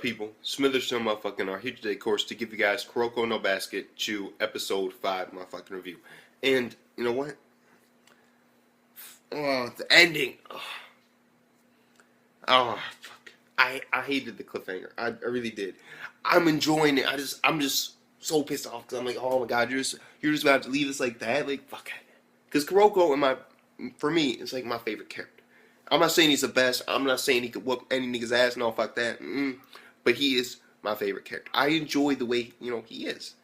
people? Smithers to motherfucking are here today, of course, to give you guys Kuroko no Basket to episode 5 motherfucking review. And, you know what? Oh, the ending. Oh fuck. I hated the cliffhanger. I really did. I'm enjoying it. I'm just so pissed off because I'm like, oh my god, you're just about to leave us like that? Like, fuck it. Because Kuroko, for me, is like my favorite character. I'm not saying he's the best. I'm not saying he could whoop any nigga's ass. No, fuck that. But he is my favorite character. I enjoy the way, he is.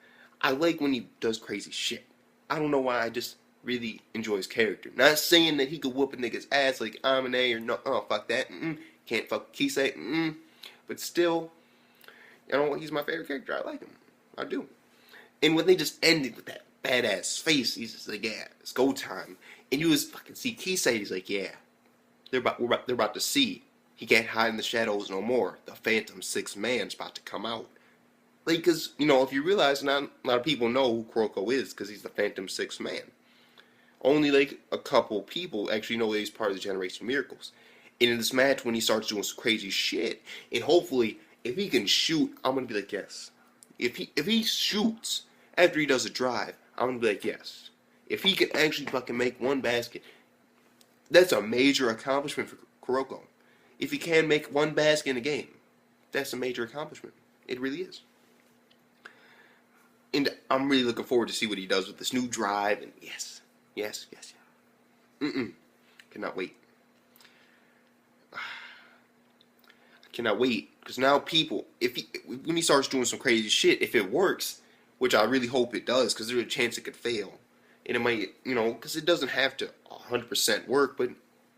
I like when he does crazy shit. I don't know why, I just really enjoy his character. Not saying that he could whoop a nigga's ass like Amine or no. Oh, fuck that. Can't fuck Kisei. But still, he's my favorite character. I like him. I do. And when they just ended with that badass face, he's just like, yeah, it's go time. And you just fucking see Kisei, he's like, yeah. They're about to see. He can't hide in the shadows no more. The Phantom Six Man's about to come out. Like, because, if you realize, not a lot of people know who Kuroko is, because he's the Phantom Six Man. Only, like, a couple people actually know that he's part of the Generation of Miracles. And in this match, when he starts doing some crazy shit, and hopefully, if he can shoot, I'm going to be like, yes. If he shoots after he does a drive, I'm going to be like, yes. If he can actually fucking make one basket, that's a major accomplishment for Kuroko. If he can make one basket in a game, that's a major accomplishment. It really is. And I'm really looking forward to see what he does with this new drive. And yes. Cannot wait. I cannot wait. Because now people, when he starts doing some crazy shit, if it works, which I really hope it does, because there's a chance it could fail. And it might, because it doesn't have to 100% work, but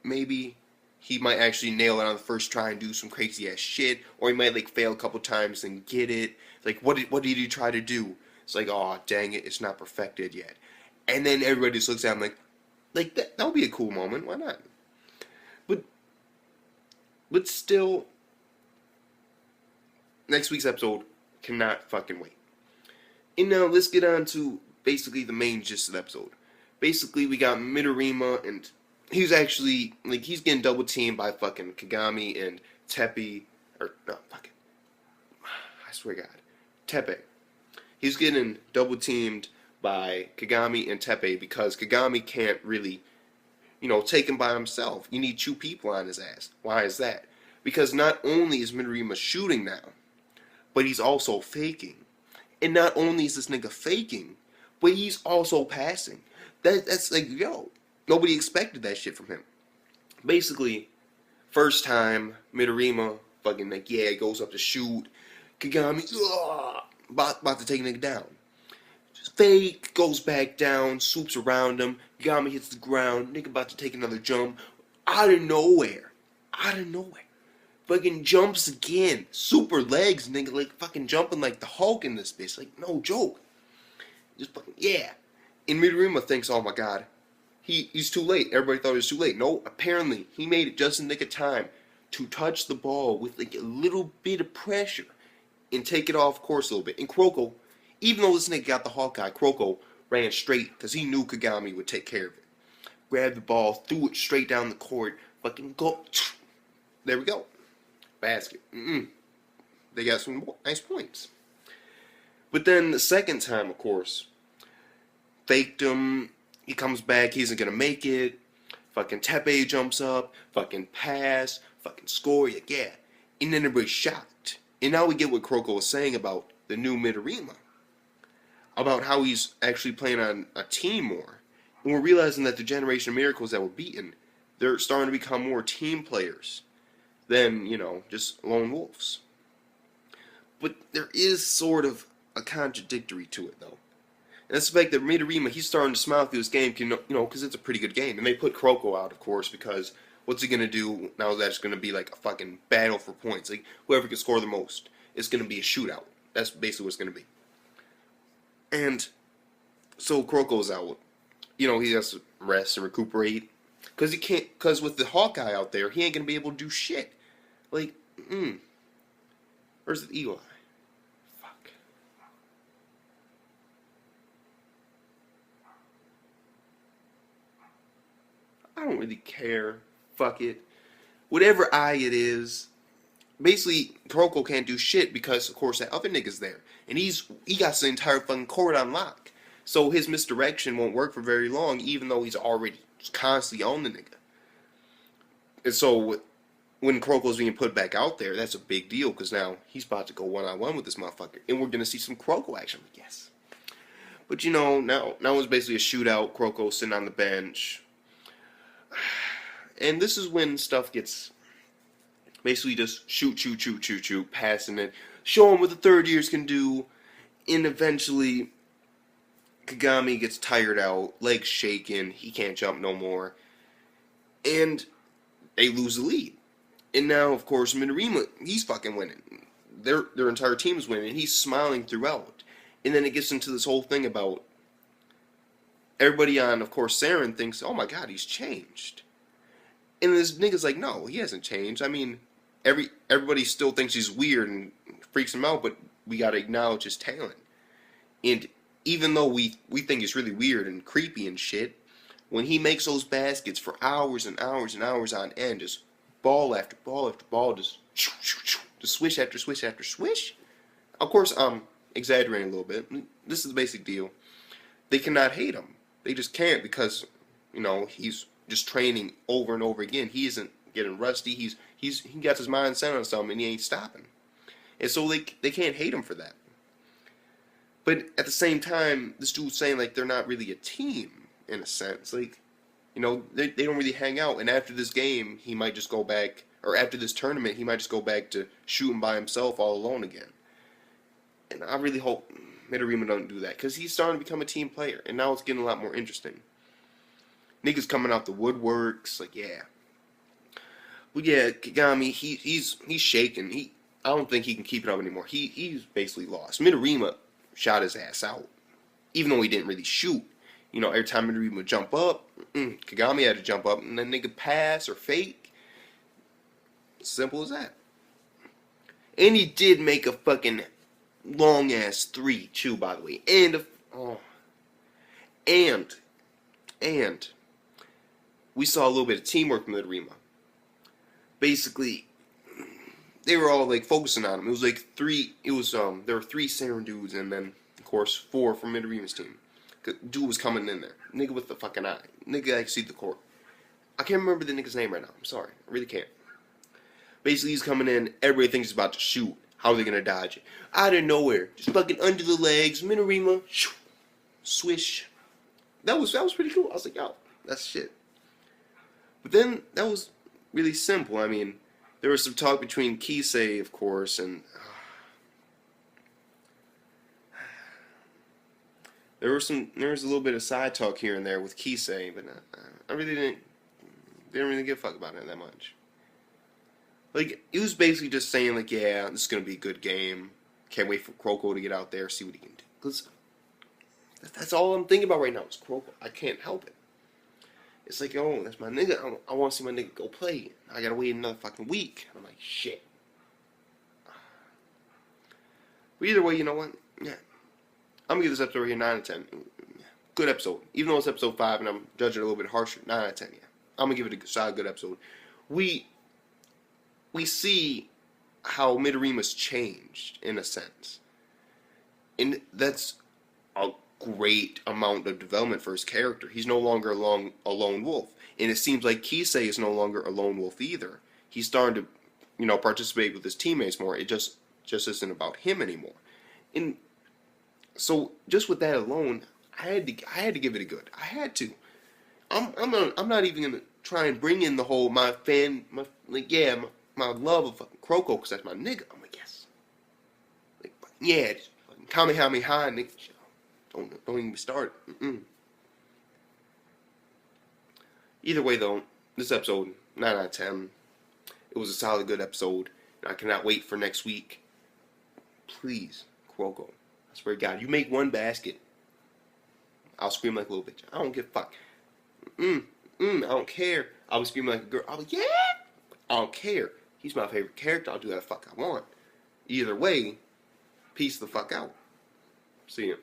maybe he might actually nail it on the first try and do some crazy ass shit, or he might like fail a couple times and get it. Like, what did he try to do? It's like, oh dang it, it's not perfected yet. And then everybody just looks at him like that would be a cool moment. Why not? But still, next week's episode cannot fucking wait. And now let's get on to basically the main gist of the episode. Basically, we got Midorima, and he's actually, he's getting double teamed by fucking Kagami and Teppei, or, no, fuck it. I swear to God. Teppei. He's getting double teamed by Kagami and Teppei because Kagami can't really, take him by himself. You need two people on his ass. Why is that? Because not only is Midorima shooting now, but he's also faking. And not only is this nigga faking, but he's also passing. That's like, nobody expected that shit from him. Basically, first time, Midorima fucking goes up to shoot. Kagami, about to take a nigga down. Just fake, goes back down, swoops around him. Kagami hits the ground. Nigga about to take another jump. Out of nowhere. Fucking jumps again. Super legs, nigga. Like fucking jumping like the Hulk in this bitch. Like, no joke. Just fucking, yeah. And Midorima thinks, oh my god, he's too late. Everybody thought it was too late. No, apparently, he made it just in the nick of time to touch the ball with like a little bit of pressure and take it off course a little bit. And Kuroko, even though this nigga got the Hawkeye, Kuroko ran straight because he knew Kagami would take care of it. Grabbed the ball, threw it straight down the court, fucking go. There we go. Basket. They got some nice points. But then the second time, of course, faked him. He comes back. He isn't going to make it. Fucking Teppei jumps up. Fucking pass. Fucking score. Yeah. And then everybody's shocked. And now we get what Kuroko was saying about the new Midorima. About how he's actually playing on a team more. And we're realizing that the Generation of Miracles that were beaten, they're starting to become more team players than, just lone wolves. But there is sort of a contradictory to it, though. And that's the fact that Midorima, he's starting to smile through this game, because it's a pretty good game. And they put Kuroko out, of course, because what's he going to do now that it's going to be like a fucking battle for points? Like, whoever can score the most, it's going to be a shootout. That's basically what it's going to be. And so Kuroko's out. He has to rest and recuperate. Because he can't, because with the Hawkeye out there, he ain't going to be able to do shit. Like, where's the eagle eye? Fuck. I don't really care. Fuck it. Whatever eye it is, basically Kuroko can't do shit because of course that other nigga's there, and he got the entire fucking court on lock. So his misdirection won't work for very long, even though he's already constantly on the nigga. And so when Kuroko's being put back out there, that's a big deal because now he's about to go one-on-one with this motherfucker, and we're gonna see some Kuroko action, I guess. But you know, now it's basically a shootout. Kuroko sitting on the bench, and this is when stuff gets basically just shoot, passing it, show him what the third years can do, and eventually Kagami gets tired out, legs shaking, he can't jump no more, and they lose the lead. And now, of course, Midorima, he's fucking winning. Their entire team is winning, and he's smiling throughout. And then it gets into this whole thing about everybody on, of course, Saren thinks, oh my god, he's changed. And this nigga's like, no, he hasn't changed. I mean, everybody still thinks he's weird and freaks him out, but we gotta acknowledge his talent. And even though we think he's really weird and creepy and shit, when he makes those baskets for hours and hours and hours on end, just ball after ball after ball, just swish after swish after swish. Of course, exaggerating a little bit. This is the basic deal. They cannot hate him. They just can't because, you know, he's just training over and over again. He isn't getting rusty. He got his mind set on something and he ain't stopping. And so they can't hate him for that. But at the same time, this dude's saying like they're not really a team in a sense. Like, you know, they don't really hang out. And after this game, he might just go back, or after this tournament, he might just go back to shooting by himself all alone again. And I really hope Midorima don't do that, because he's starting to become a team player, and now it's getting a lot more interesting. Niggas coming out the woodworks, like, yeah. But yeah, Kagami, he's shaking. I don't think he can keep it up anymore. He's basically lost. Midorima shot his ass out, even though he didn't really shoot. You know, every time Midorima would jump up, Kagami had to jump up, and then nigga pass or fake. Simple as that. And he did make a fucking long ass 3 too, by the way. And we saw a little bit of teamwork from Midorima. Basically, they were all like focusing on him. It was like 3. It was there were 3 Saren dudes, and then of course 4 from Midorima's team. Dude was coming in there. Nigga with the fucking eye. Nigga I see the court. I can't remember the nigga's name right now. I'm sorry. I really can't. Basically, he's coming in. Everybody thinks he's about to shoot. How are they going to dodge it? Out of nowhere. Just fucking under the legs. Midorima. Swish. That was pretty cool. I was like, yo, that's shit. But then, that was really simple. I mean, there was some talk between Kisei, of course, and there was a little bit of side talk here and there with Kisei, but I really didn't really give a fuck about it that much. Like, it was basically just saying, like, yeah, this is gonna be a good game. Can't wait for Kuroko to get out there, see what he can do. Cause that's all I'm thinking about right now is Kuroko. I can't help it. It's like, oh, that's my nigga. I want to see my nigga go play. I gotta wait another fucking week. I'm like, shit. But either way, you know what? Yeah. I'm gonna give this episode right here 9 out of 10. Good episode. Even though it's episode 5 and I'm judging it a little bit harsher, 9 out of 10, yeah. I'm gonna give it a solid good episode. We see how Midorima's changed, in a sense. And that's a great amount of development for his character. He's no longer a lone wolf. And it seems like Kisei is no longer a lone wolf either. He's starting to, you know, participate with his teammates more. It just isn't about him anymore. And so just with that alone, I had to give it a good. I had to. I'm not even gonna try and bring in the whole my love of fucking Kuroko, because that's my nigga. I'm like, yes. Like, yeah, just fucking Kamehameha, nigga. Don't even start. Either way, though, this episode, 9 out of 10. It was a solid, good episode. And I cannot wait for next week. Please, Kuroko. I swear to God, you make one basket, I'll scream like a little bitch. I don't give a fuck. I don't care. I'll be screaming like a girl. I'll be, yeah! I don't care. He's my favorite character. I'll do that fuck I want. Either way, peace the fuck out. See ya.